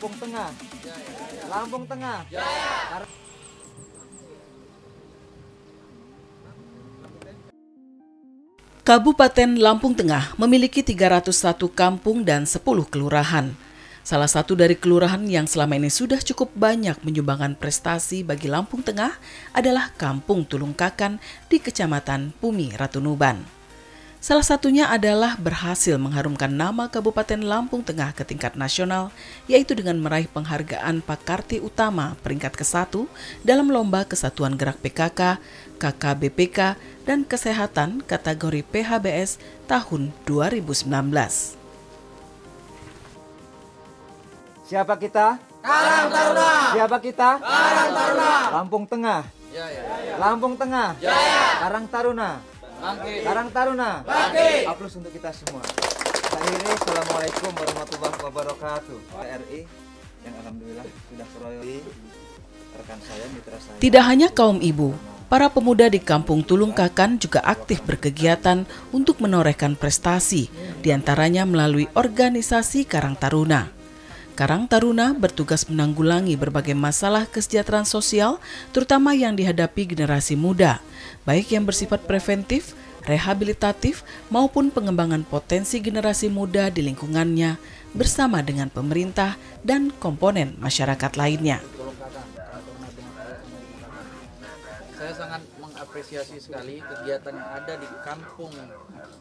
Lampung Tengah. Lampung Tengah. Jaya. Kabupaten Lampung Tengah memiliki 301 kampung dan 10 kelurahan. Salah satu dari kelurahan yang selama ini sudah cukup banyak menyumbangkan prestasi bagi Lampung Tengah adalah Kampung Tulungkakan di Kecamatan Pumi Ratunuban. Salah satunya adalah berhasil mengharumkan nama Kabupaten Lampung Tengah ke tingkat nasional, yaitu dengan meraih penghargaan Pakarti Utama peringkat ke-1 dalam Lomba Kesatuan Gerak PKK, KKBPK, dan Kesehatan kategori PHBS tahun 2019. Siapa kita? Karang Taruna. Siapa kita? Karang Taruna. Lampung Tengah. Jaya. Lampung Tengah. Jaya. Karang Taruna. Bangkit. Karang Taruna. Bangkit. Aplaus untuk kita semua. Akhirnya, Assalamualaikum warahmatullahi wabarakatuh. RI yang alhamdulillah sudah keroyok rekan saya, mitra saya. Tidak hanya kaum ibu, para pemuda di Kampung Tulungkakan juga aktif berkegiatan untuk menorehkan prestasi, diantaranya melalui organisasi Karang Taruna. Karang Taruna bertugas menanggulangi berbagai masalah kesejahteraan sosial, terutama yang dihadapi generasi muda, baik yang bersifat preventif, rehabilitatif, maupun pengembangan potensi generasi muda di lingkungannya bersama dengan pemerintah dan komponen masyarakat lainnya. Saya sangat mengapresiasi sekali kegiatan yang ada di Kampung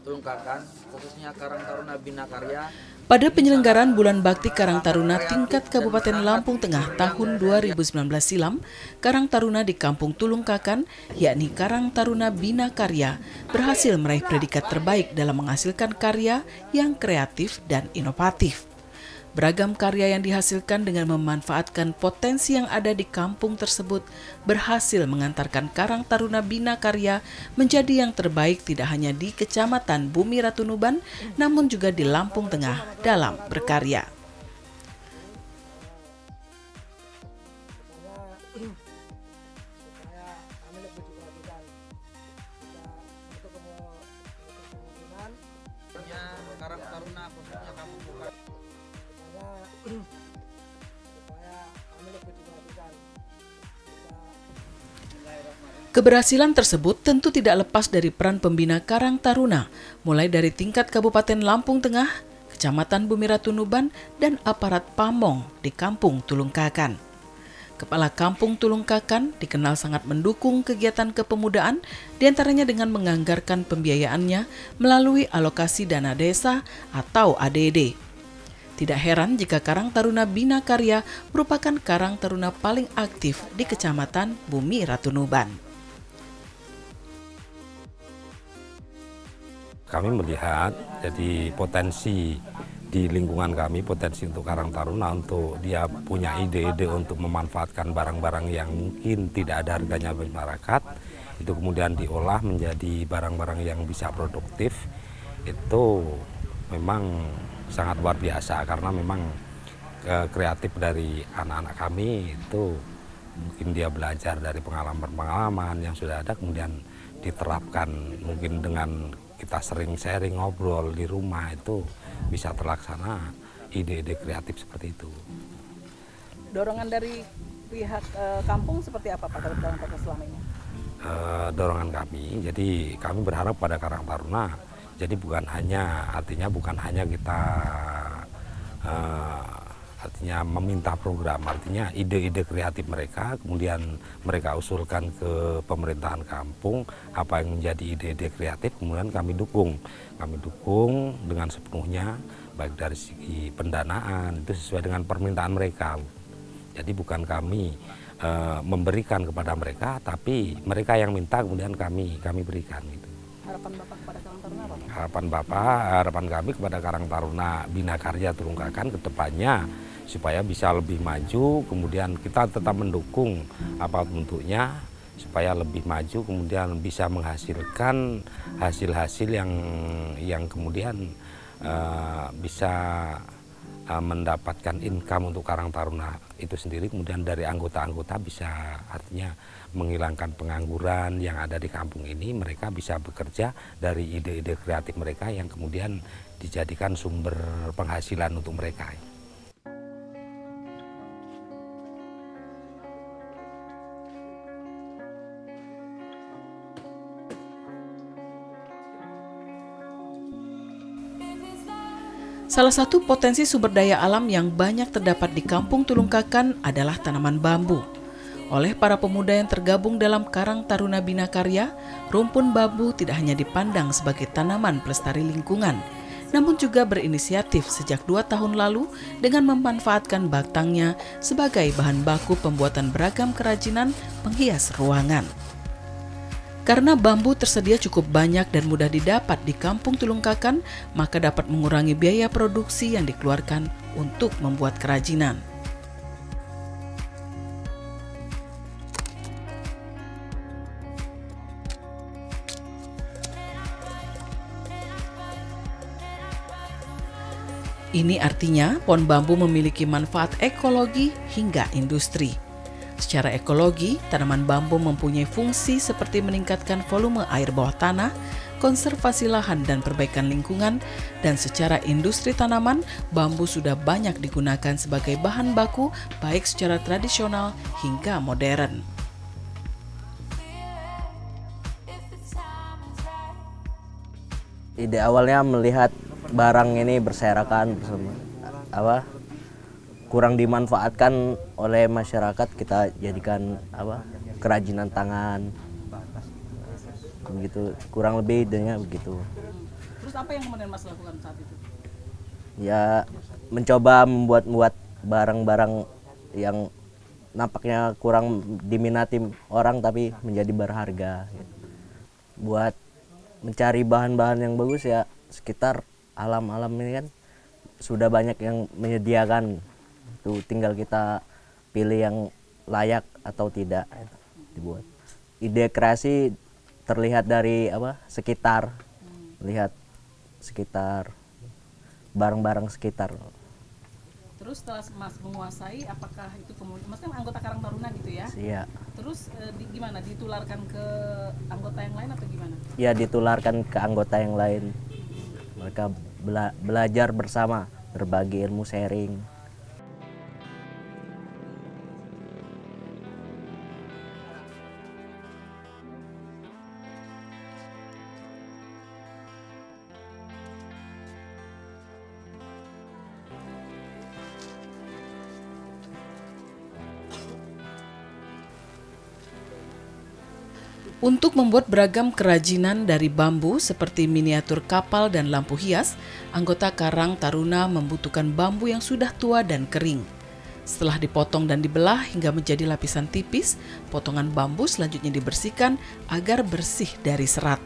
Tulungkakan, khususnya Karang Taruna Bina Karya. Pada penyelenggaraan Bulan Bakti Karang Taruna tingkat Kabupaten Lampung Tengah tahun 2019 silam, Karang Taruna di Kampung Tulungkakan, yakni Karang Taruna Bina Karya, berhasil meraih predikat terbaik dalam menghasilkan karya yang kreatif dan inovatif. Beragam karya yang dihasilkan dengan memanfaatkan potensi yang ada di kampung tersebut berhasil mengantarkan Karang Taruna Bina Karya menjadi yang terbaik tidak hanya di Kecamatan Bumi Ratunuban, namun juga di Lampung Tengah dalam berkarya. Karang Taruna khususnya Kampung Tulungkakan. Keberhasilan tersebut tentu tidak lepas dari peran pembina Karang Taruna, mulai dari tingkat Kabupaten Lampung Tengah, Kecamatan Bumi Ratunuban, dan aparat Pamong di Kampung Tulungkakan. Kepala Kampung Tulungkakan dikenal sangat mendukung kegiatan kepemudaan, diantaranya dengan menganggarkan pembiayaannya melalui alokasi dana desa atau ADD. Tidak heran jika Karang Taruna Bina Karya merupakan Karang Taruna paling aktif di Kecamatan Bumi Ratunuban. Kami melihat jadi potensi di lingkungan kami, potensi untuk Karang Taruna untuk dia punya ide-ide untuk memanfaatkan barang-barang yang mungkin tidak ada harganya bagi masyarakat, itu kemudian diolah menjadi barang-barang yang bisa produktif, itu memang sangat luar biasa karena memang kreatif dari anak-anak kami itu mungkin dia belajar dari pengalaman-pengalaman yang sudah ada kemudian diterapkan mungkin dengan kita sering sharing ngobrol di rumah itu bisa terlaksana ide-ide kreatif seperti itu. Dorongan dari pihak kampung seperti apa Pak dalam proses selama ini? Dorongan kami, jadi kami berharap pada Karang Taruna. Jadi bukan hanya kita artinya meminta program, artinya ide-ide kreatif mereka, kemudian mereka usulkan ke pemerintahan kampung apa yang menjadi ide-ide kreatif, kemudian kami dukung dengan sepenuhnya, baik dari segi pendanaan itu sesuai dengan permintaan mereka. Jadi bukan kami memberikan kepada mereka, tapi mereka yang minta kemudian kami berikan gitu. Harapan Bapak kepada Karang Taruna apa? Harapan kami kepada Karang Taruna Bina Karya Tulungkakan ke depannya supaya bisa lebih maju, kemudian kita tetap mendukung apa bentuknya supaya lebih maju, kemudian bisa menghasilkan hasil-hasil yang kemudian bisa mendapatkan income untuk Karang Taruna itu sendiri, kemudian dari anggota-anggota bisa artinya menghilangkan pengangguran yang ada di kampung ini, mereka bisa bekerja dari ide-ide kreatif mereka yang kemudian dijadikan sumber penghasilan untuk mereka. Salah satu potensi sumber daya alam yang banyak terdapat di Kampung Tulungkakan adalah tanaman bambu. Oleh para pemuda yang tergabung dalam Karang Taruna Bina Karya, rumpun bambu tidak hanya dipandang sebagai tanaman pelestari lingkungan, namun juga berinisiatif sejak 2 tahun lalu dengan memanfaatkan batangnya sebagai bahan baku pembuatan beragam kerajinan penghias ruangan. Karena bambu tersedia cukup banyak dan mudah didapat di Kampung Tulungkakan, maka dapat mengurangi biaya produksi yang dikeluarkan untuk membuat kerajinan. Ini artinya pohon bambu memiliki manfaat ekologi hingga industri. Secara ekologi, tanaman bambu mempunyai fungsi seperti meningkatkan volume air bawah tanah, konservasi lahan dan perbaikan lingkungan, dan secara industri tanaman, bambu sudah banyak digunakan sebagai bahan baku baik secara tradisional hingga modern. Ide awalnya melihat barang ini berserakan bersama kurang dimanfaatkan oleh masyarakat, kita jadikan kerajinan tangan begitu, kurang lebih idenya begitu. Terus apa yang kemudian Mas lakukan saat itu? Ya mencoba membuat barang-barang yang nampaknya kurang diminati orang tapi menjadi berharga, buat mencari bahan-bahan yang bagus. Ya sekitar alam-alam ini kan sudah banyak yang menyediakan, tuh tinggal kita pilih yang layak atau tidak dibuat. Ide kreasi terlihat dari sekitar, lihat sekitar, barang-barang sekitar. Terus setelah Mas menguasai, apakah itu kemudian Mas kan anggota Karang Taruna gitu ya? Iya. Terus gimana, ditularkan ke anggota yang lain atau gimana? Ya ditularkan ke anggota yang lain. Mereka belajar bersama, berbagi ilmu, sharing. Untuk membuat beragam kerajinan dari bambu seperti miniatur kapal dan lampu hias, anggota Karang Taruna membutuhkan bambu yang sudah tua dan kering. Setelah dipotong dan dibelah hingga menjadi lapisan tipis, potongan bambu selanjutnya dibersihkan agar bersih dari serat.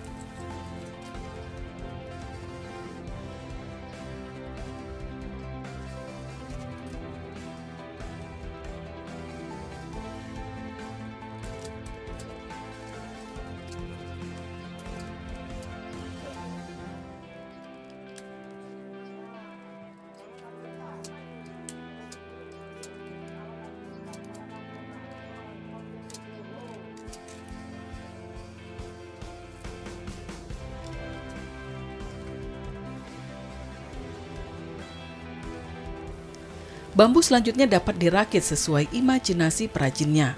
Bambu selanjutnya dapat dirakit sesuai imajinasi perajinnya.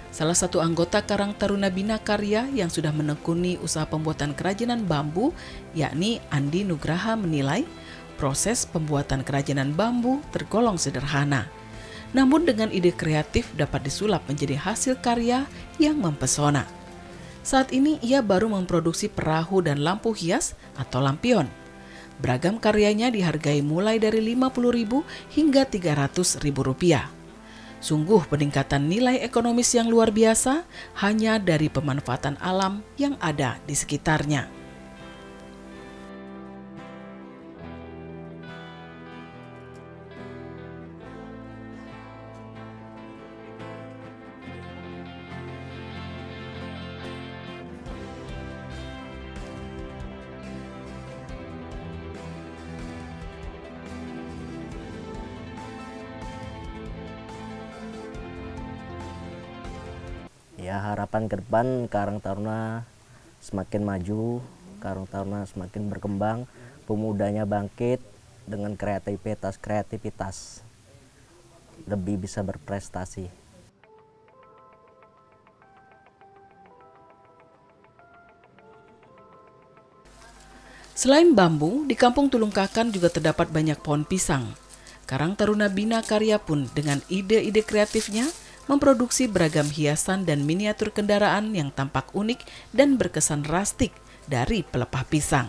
Salah satu anggota Karang Taruna Bina Karya yang sudah menekuni usaha pembuatan kerajinan bambu, yakni Andi Nugraha, menilai proses pembuatan kerajinan bambu tergolong sederhana. Namun dengan ide kreatif dapat disulap menjadi hasil karya yang mempesona. Saat ini ia baru memproduksi perahu dan lampu hias atau lampion. Beragam karyanya dihargai mulai dari Rp50.000 hingga Rp300.000. Sungguh peningkatan nilai ekonomis yang luar biasa hanya dari pemanfaatan alam yang ada di sekitarnya. Ya harapan ke depan Karang Taruna semakin maju, Karang Taruna semakin berkembang, pemudanya bangkit dengan kreativitas lebih bisa berprestasi. Selain bambu, di Kampung Tulungkakan juga terdapat banyak pohon pisang. Karang Taruna Bina Karya pun dengan ide-ide kreatifnya memproduksi beragam hiasan dan miniatur kendaraan yang tampak unik dan berkesan rustik dari pelepah pisang.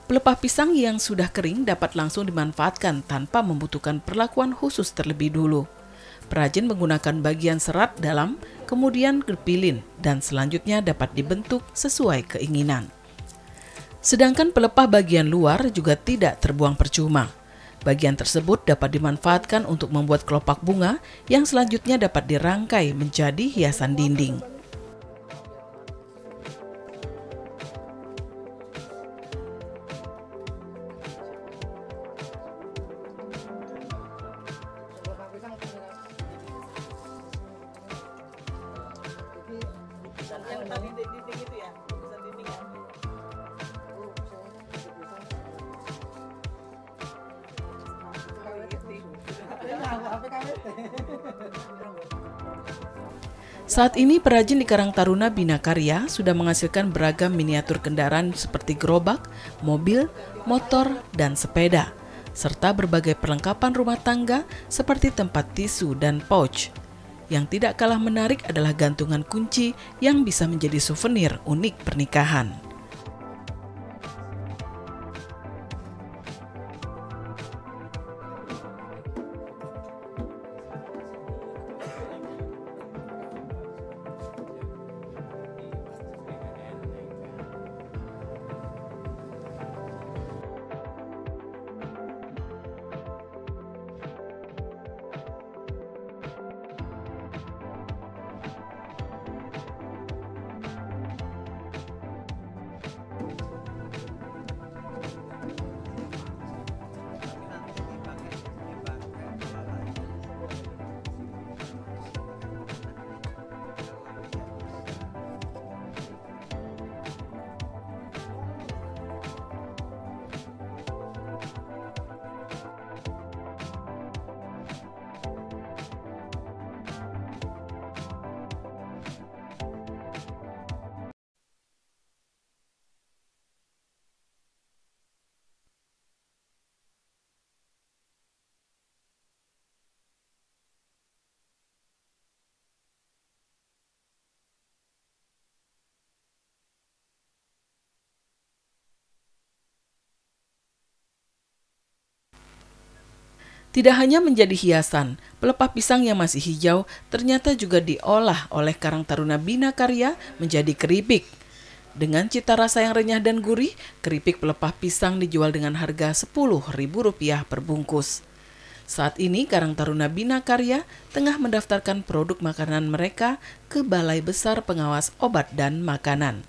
Pelepah pisang yang sudah kering dapat langsung dimanfaatkan tanpa membutuhkan perlakuan khusus terlebih dulu. Perajin menggunakan bagian serat dalam, kemudian dipilin, dan selanjutnya dapat dibentuk sesuai keinginan. Sedangkan pelepah bagian luar juga tidak terbuang percuma. Bagian tersebut dapat dimanfaatkan untuk membuat kelopak bunga yang selanjutnya dapat dirangkai menjadi hiasan dinding. Saat ini perajin di Karang Taruna Bina Karya sudah menghasilkan beragam miniatur kendaraan seperti gerobak, mobil, motor, dan sepeda, serta berbagai perlengkapan rumah tangga seperti tempat tisu dan pouch. Yang tidak kalah menarik adalah gantungan kunci yang bisa menjadi souvenir unik pernikahan. Tidak hanya menjadi hiasan, pelepah pisang yang masih hijau ternyata juga diolah oleh Karang Taruna Bina Karya menjadi keripik. Dengan cita rasa yang renyah dan gurih, keripik pelepah pisang dijual dengan harga Rp10.000 per bungkus. Saat ini Karang Taruna Bina Karya tengah mendaftarkan produk makanan mereka ke Balai Besar Pengawas Obat dan Makanan.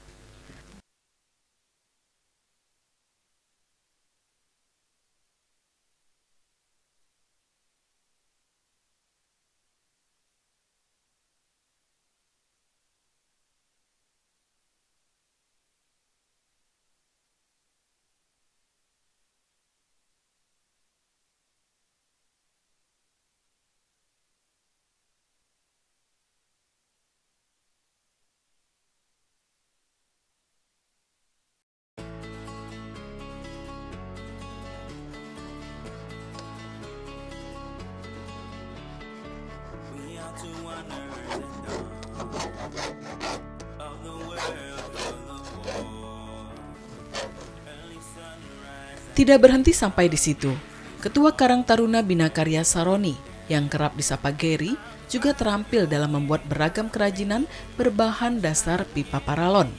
Tidak berhenti sampai di situ. Ketua Karang Taruna Bina Karya Saroni yang kerap disapa Gary juga terampil dalam membuat beragam kerajinan berbahan dasar pipa paralon.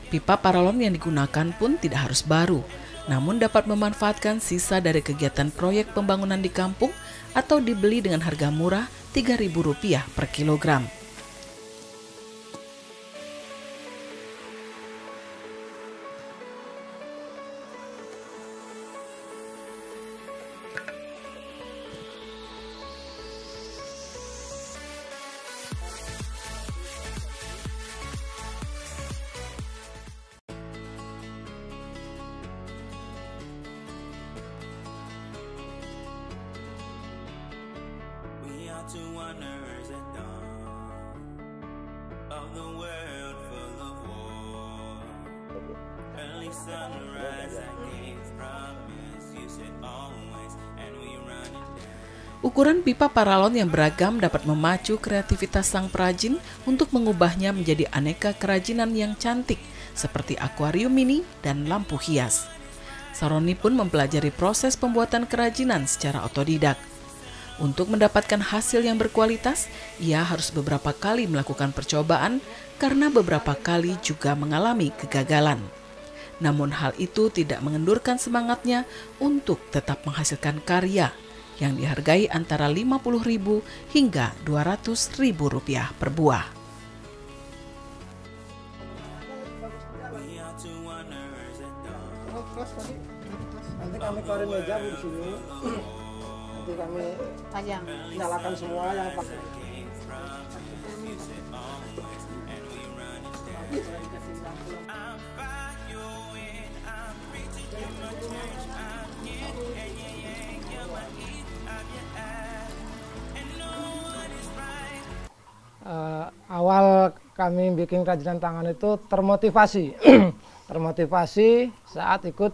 Pipa paralon yang digunakan pun tidak harus baru, namun dapat memanfaatkan sisa dari kegiatan proyek pembangunan di kampung atau dibeli dengan harga murah Rp3.000 per kilogram. Ukuran pipa paralon yang beragam dapat memacu kreativitas sang perajin untuk mengubahnya menjadi aneka kerajinan yang cantik seperti akuarium mini dan lampu hias. Saroni pun mempelajari proses pembuatan kerajinan secara otodidak. Untuk mendapatkan hasil yang berkualitas, ia harus beberapa kali melakukan percobaan karena beberapa kali juga mengalami kegagalan. Namun hal itu tidak mengendurkan semangatnya untuk tetap menghasilkan karya yang dihargai antara Rp50.000 hingga Rp200.000 per buah. Nanti kami keluarin meja di sini. Nanti kami Panjang. nyalakan semua yang pakai. Awal kami bikin kerajinan tangan itu termotivasi, termotivasi saat ikut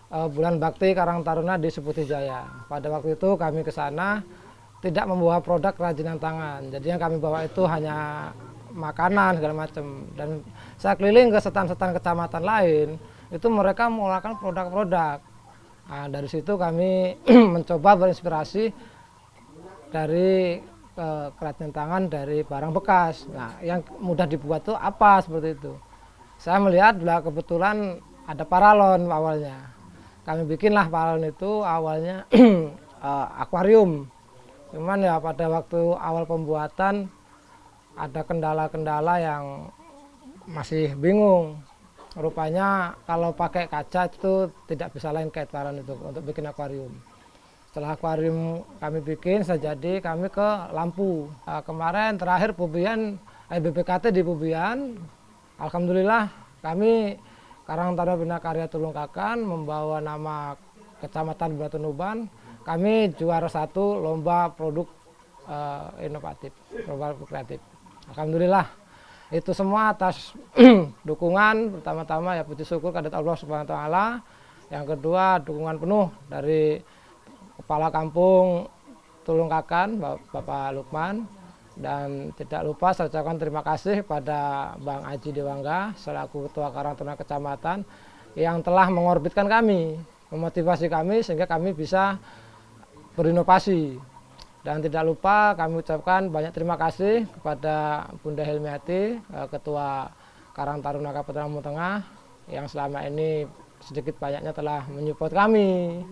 Bulan Bakti Karang Taruna di Seputih Jaya. Pada waktu itu kami ke sana tidak membawa produk kerajinan tangan, jadi yang kami bawa itu hanya makanan segala macam. Dan saya keliling ke setan-setan kecamatan lain, itu mereka mengeluarkan produk-produk. Nah, dari situ kami mencoba berinspirasi dari kerajinan tangan dari barang bekas. Nah, yang mudah dibuat itu apa seperti itu. Saya melihat bila kebetulan ada paralon awalnya. Kami bikinlah paralon itu awalnya akuarium. Cuman ya pada waktu awal pembuatan ada kendala-kendala yang masih bingung. Rupanya kalau pakai kaca itu tidak bisa lain kayak paralon itu untuk bikin akuarium. Setelah akuarium kami bikin sejadi kami ke lampu. Kemarin terakhir Pubian BPKT di Pubian, alhamdulillah kami Karang Taruna Bina Karya Tulungkakan membawa nama Kecamatan Batu Nuban. Kami juara 1 lomba produk inovatif, lomba kreatif. Alhamdulillah itu semua atas dukungan pertama-tama ya puji syukur kehadirat Allah Subhanahu wa taala. Yang kedua dukungan penuh dari Kepala Kampung Tulungkakan, Bapak Lukman, dan tidak lupa saya ucapkan terima kasih pada Bang Aji Dewangga selaku Ketua Karang Taruna Kecamatan yang telah mengorbitkan kami, memotivasi kami sehingga kami bisa berinovasi. Dan tidak lupa kami ucapkan banyak terima kasih kepada Bunda Helmiati, Ketua Karang Taruna Kabupaten Lampung Tengah yang selama ini sedikit banyaknya telah menyupport kami.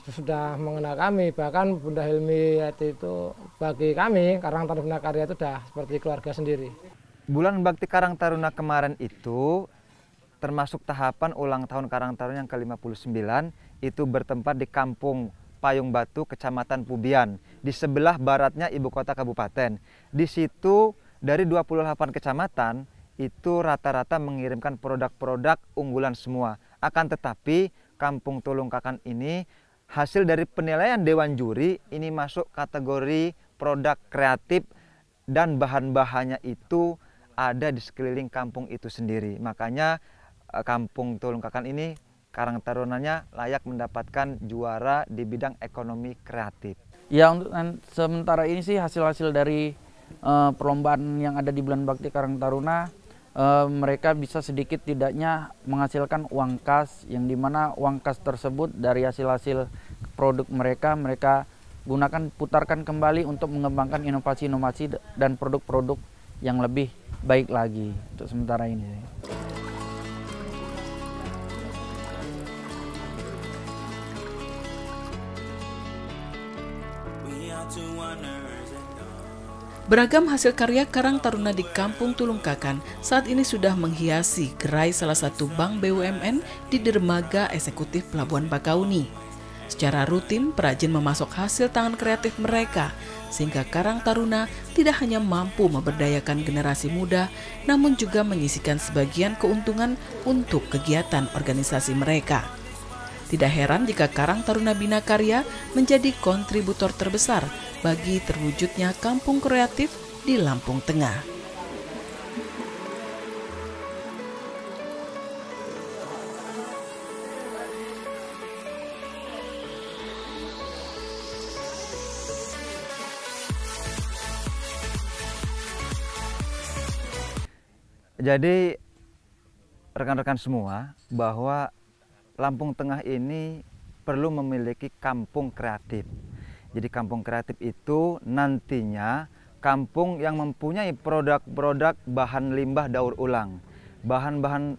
Sudah mengenal kami, bahkan Bunda Helmiati itu bagi kami Karang Taruna Bina Karya itu sudah seperti keluarga sendiri. Bulan Bakti Karang Taruna kemarin itu termasuk tahapan ulang tahun Karang Taruna yang ke-59, itu bertempat di Kampung Payung Batu, Kecamatan Pubian, di sebelah baratnya ibu kota kabupaten. Di situ dari 28 kecamatan itu rata-rata mengirimkan produk-produk unggulan semua. Akan tetapi Kampung Tulungkakan ini hasil dari penilaian Dewan Juri ini masuk kategori produk kreatif dan bahan-bahannya itu ada di sekeliling kampung itu sendiri. Makanya Kampung Tulungkakan ini Karang Tarunanya layak mendapatkan juara di bidang ekonomi kreatif. Ya, untuk sementara ini sih hasil-hasil dari perlombaan yang ada di Bulan Bakti Karang Taruna, mereka bisa sedikit tidaknya menghasilkan uang kas, yang dimana uang kas tersebut dari hasil-hasil produk mereka gunakan, putarkan kembali untuk mengembangkan inovasi-inovasi dan produk-produk yang lebih baik lagi untuk sementara ini. Beragam hasil karya Karang Taruna di Kampung Tulungkakan saat ini sudah menghiasi gerai salah satu bank BUMN di dermaga eksekutif Pelabuhan Bakauni. Secara rutin, perajin memasok hasil tangan kreatif mereka, sehingga Karang Taruna tidak hanya mampu memberdayakan generasi muda, namun juga menyisihkan sebagian keuntungan untuk kegiatan organisasi mereka. Tidak heran jika Karang Taruna Bina Karya menjadi kontributor terbesar bagi terwujudnya kampung kreatif di Lampung Tengah. Jadi rekan-rekan semua, bahwa Lampung Tengah ini perlu memiliki kampung kreatif. Jadi kampung kreatif itu nantinya kampung yang mempunyai produk-produk bahan limbah daur ulang. Bahan-bahan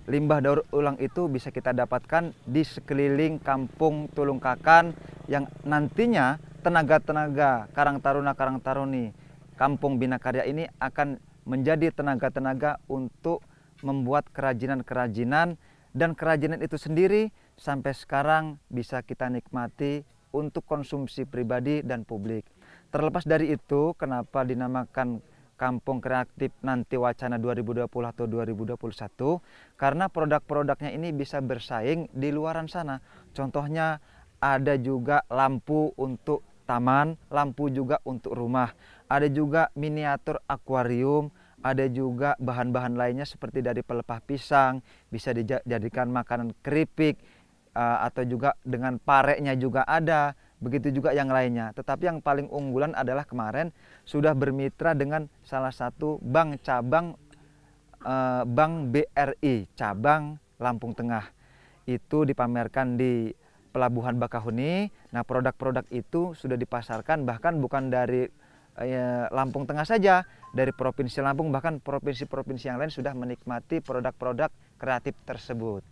limbah daur ulang itu bisa kita dapatkan di sekeliling kampung Tulungkakan, yang nantinya tenaga-tenaga Karang Taruna-Karang-Taruni Kampung Bina Karya ini akan menjadi tenaga-tenaga untuk membuat kerajinan-kerajinan, dan kerajinan itu sendiri sampai sekarang bisa kita nikmati untuk konsumsi pribadi dan publik. Terlepas dari itu, kenapa dinamakan Kampung Kreatif nanti wacana 2020 atau 2021? Karena produk-produknya ini bisa bersaing di luaran sana. Contohnya ada juga lampu untuk taman, lampu juga untuk rumah, ada juga miniatur akuarium, ada juga bahan-bahan lainnya seperti dari pelepah pisang, bisa dijadikan makanan keripik, atau juga dengan pareknya juga ada, begitu juga yang lainnya. Tetapi yang paling unggulan adalah kemarin sudah bermitra dengan salah satu bank cabang, Bank BRI cabang Lampung Tengah. Itu dipamerkan di Pelabuhan Bakahuni. Nah, produk-produk itu sudah dipasarkan bahkan bukan dari Lampung Tengah saja, dari Provinsi Lampung, bahkan provinsi-provinsi yang lain sudah menikmati produk-produk kreatif tersebut.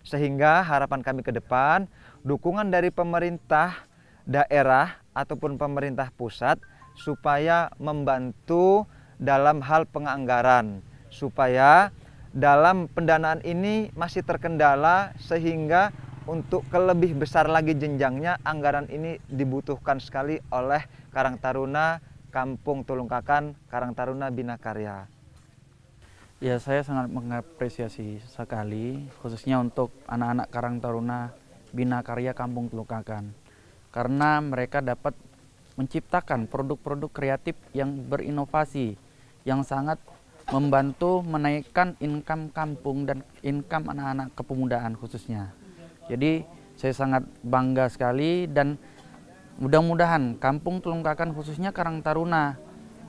Sehingga harapan kami ke depan, dukungan dari pemerintah daerah ataupun pemerintah pusat supaya membantu dalam hal penganggaran, supaya dalam pendanaan ini masih terkendala, sehingga untuk lebih besar lagi jenjangnya, anggaran ini dibutuhkan sekali oleh Karang Taruna Kampung Tulungkakan, Karang Taruna Bina Karya. Ya, saya sangat mengapresiasi sekali, khususnya untuk anak-anak Karang Taruna Bina Karya Kampung Tulungkakan, karena mereka dapat menciptakan produk-produk kreatif yang berinovasi, yang sangat membantu menaikkan income kampung dan income anak-anak kepemudaan khususnya. Jadi saya sangat bangga sekali, dan mudah-mudahan Kampung Tulungkakan khususnya Karang Taruna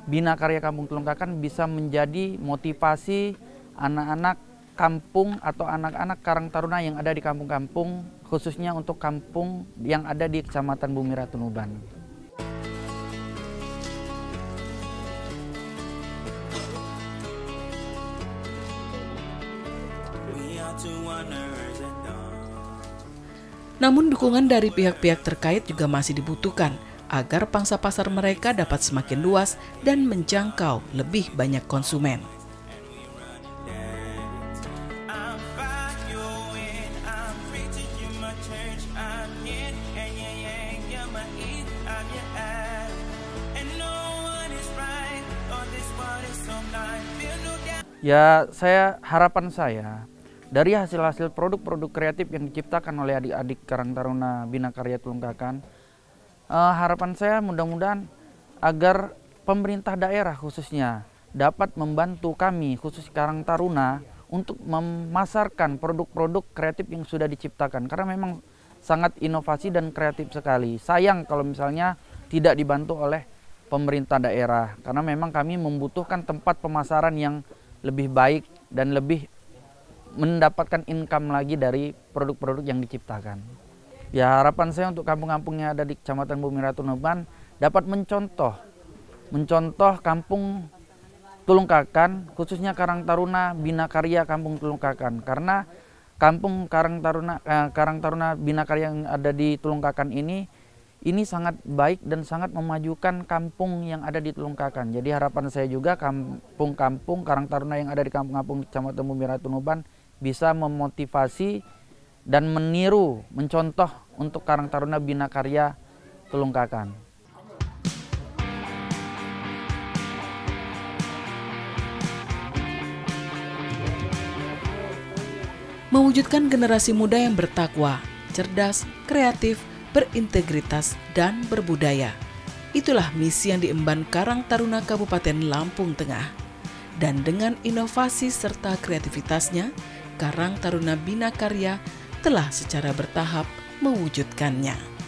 Bina Karya Kampung Tulungkakan bisa menjadi motivasi anak-anak kampung atau anak-anak Karang Taruna yang ada di kampung-kampung, khususnya untuk kampung yang ada di Kecamatan Bumi Ratu Nuban. Namun dukungan dari pihak-pihak terkait juga masih dibutuhkan agar pangsa pasar mereka dapat semakin luas dan menjangkau lebih banyak konsumen. Ya, harapan saya dari hasil-hasil produk-produk kreatif yang diciptakan oleh adik-adik Karang Taruna Bina Karya Tulungkakan, harapan saya mudah-mudahan agar pemerintah daerah khususnya dapat membantu kami khusus Karang Taruna untuk memasarkan produk-produk kreatif yang sudah diciptakan, karena memang sangat inovasi dan kreatif sekali. Sayang kalau misalnya tidak dibantu oleh pemerintah daerah, karena memang kami membutuhkan tempat pemasaran yang lebih baik dan lebih mendapatkan income lagi dari produk-produk yang diciptakan. Ya, harapan saya untuk kampung-kampung yang ada di Kecamatan Bumi Ratu Nuban dapat mencontoh Kampung Tulungkakan, khususnya Karang Taruna Bina Karya Kampung Tulungkakan, karena Kampung Karang Taruna Bina Karya yang ada di Tulungkakan ini sangat baik dan sangat memajukan kampung yang ada di Tulungkakan. Jadi harapan saya juga kampung-kampung Karang Taruna yang ada di kampung-kampung Kecamatan Bumi Ratu Nuban bisa memotivasi dan meniru, mencontoh untuk Karang Taruna Bina Karya Tulungkakan. Mewujudkan generasi muda yang bertakwa, cerdas, kreatif, berintegritas, dan berbudaya. Itulah misi yang diemban Karang Taruna Kabupaten Lampung Tengah. Dan dengan inovasi serta kreativitasnya, Karang Taruna Bina Karya telah secara bertahap mewujudkannya.